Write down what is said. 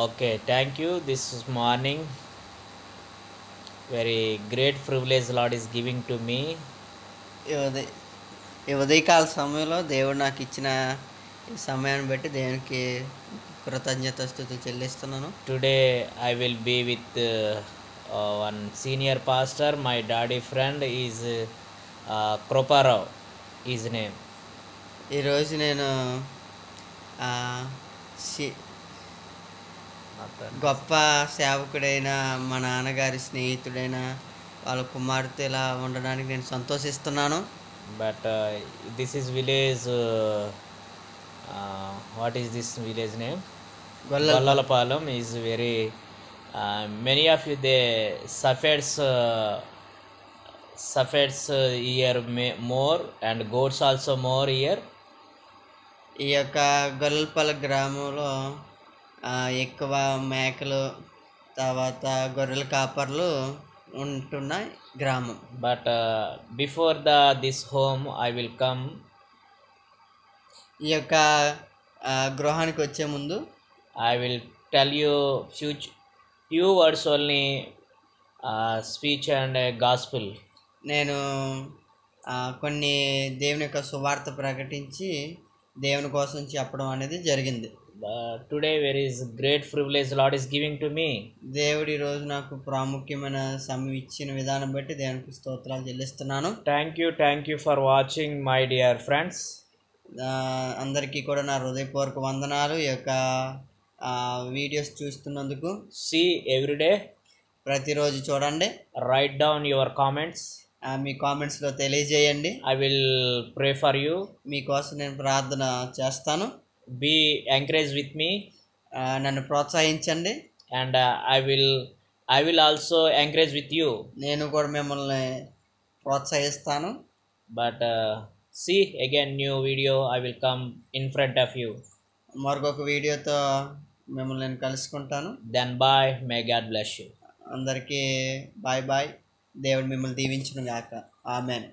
Okay, thank you. This is morning. Very great privilege Lord is giving to me. ఈ ఉదయ ఈ ఉదయకాల సమయంలో దేవుడు నాకు ఇచ్చిన ఈ సమయాన్ని బట్టి దేవునికి కృతజ్ఞతాస్తుతులు చెల్లిస్తున్నాను. Today I will be with one senior pastor. My daddy friend is Kroparao. His name. ఈరోజు నేను ఆ, గొప్ప సేవకుడైన మా నాన్నగారి స్నేహితుడైన వాళ్ళ కుమార్తె ఇలా ఉండడానికి నేను సంతోషిస్తున్నాను. But this is village. What is this village name? Gollalapalam is very. Many of you they suffers here more and goats also more here. ఈ యొక్క గొల్లపల్లి గ్రామంలో ఎక్కువ మేకలు తర్వాత గొర్రెల కాపర్లు ఉంటున్న గ్రామం. But before this home I will come. ఈ యొక్క గృహానికి వచ్చే ముందు I will tell you few words only speech and gospel. నేను కొన్ని దేవుని యొక్క సువార్త ప్రకటించి దేవుని కోసం చెప్పడం అనేది జరిగింది. Today where is great privilege Lord is giving to me. దేవుడు ఈరోజు నాకు ప్రాముఖ్యమైన సమయం ఇచ్చిన విధానం బట్టి దేవునికి స్తోత్రాలు చెల్లిస్తున్నాను. Thank you for watching my dear friends. అందరికీ కూడా నా హృదయపూర్వక వందనాలు. ఈ యొక్క వీడియోస్ చూస్తున్నందుకు. సీ ఎవ్రీడే, ప్రతిరోజు చూడండి. Right down your comments. మీ కామెంట్స్లో తెలియజేయండి. I will pray for you. మీకోసం నేను ప్రార్థన చేస్తాను. Be encourage with me. నన్ను ప్రోత్సహించండి. And I will also encourage with you. నేను కూడా మిమ్మల్ని ప్రోత్సహిస్తాను. But see again new video I will come in front of you. మరొక వీడియోతో మిమ్మల్ని నేను కలుసుకుంటాను. Then bye. May God bless you. అందరికీ బాయ్ బాయ్. దేవుడు మిమ్మల్ని దీవించును గాక. ఆమెన్.